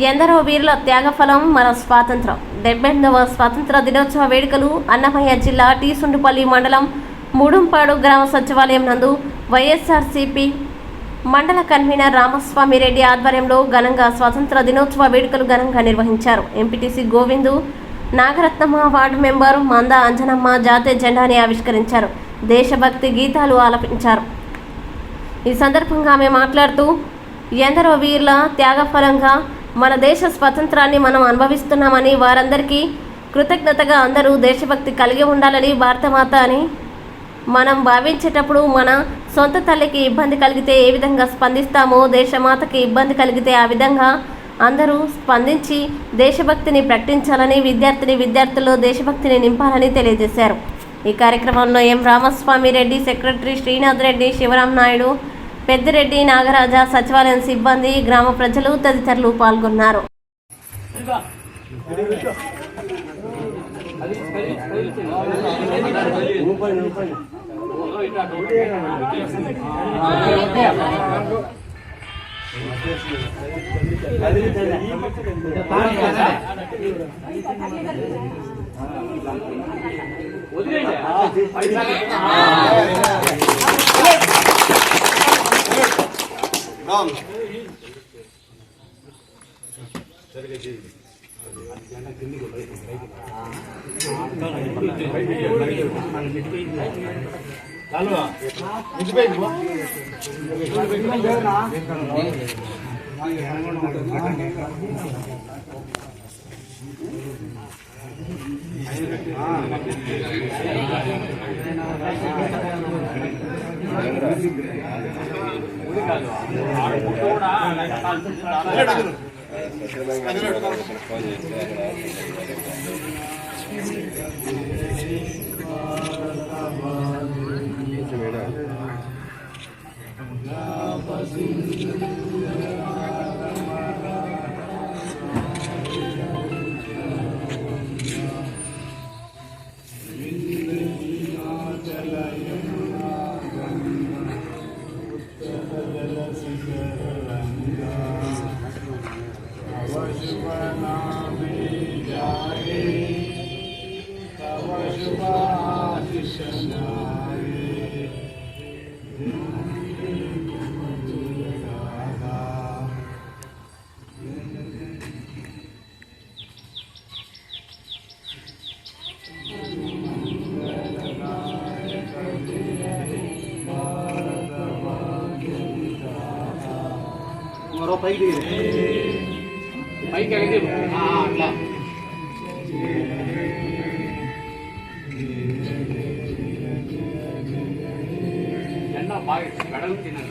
ఎందరో వీరుల త్యాగఫలం మన స్వాతంత్రం. 78వ స్వాతంత్ర దినోత్సవ వేడుకలు అన్నమయ్య జిల్లా టీ సుండుపల్లి మండలం మూడుంపాడు గ్రామ సచివాలయం నందు వైఎస్ఆర్సీపీ మండల కన్వీనర్ రామస్వామిరెడ్డి ఆధ్వర్యంలో ఘనంగా స్వాతంత్ర దినోత్సవ వేడుకలు ఘనంగా నిర్వహించారు. MPTC Govindu, Nagarathnamma, ward member మంద అంజనమ్మ జాతీయ జెండాని ఆవిష్కరించారు. దేశభక్తి గీతాలు ఆలపించారు. ఈ సందర్భంగా ఆమె మాట్లాడుతూ, ఎందరో వీరుల త్యాగఫలంగా మన దేశ స్వాతంత్రాన్ని మనం అనుభవిస్తున్నామని, వారందరికీ కృతజ్ఞతగా అందరూ దేశభక్తి కలిగి ఉండాలని, భారతమాత అని మనం భావించేటప్పుడు మన సొంత తల్లికి ఇబ్బంది కలిగితే ఏ విధంగా స్పందిస్తామో, దేశమాతకి ఇబ్బంది కలిగితే ఆ విధంగా అందరూ స్పందించి దేశభక్తిని ప్రకటించాలని, విద్యార్థుల్లో దేశభక్తిని నింపాలని తెలియజేశారు. ఈ కార్యక్రమంలో ఎం రామస్వామిరెడ్డి, సెక్రటరీ శ్రీనాథ్ రెడ్డి, శివరాం నాయుడు, పెద్దిరెడ్డి, నాగరాజ, సచివాలయం సిబ్బంది, గ్రామ ప్రజలు తదితరులు పాల్గొన్నారు. పైకి అట్లా ఎండ బాగా వెడలు తిన్నా.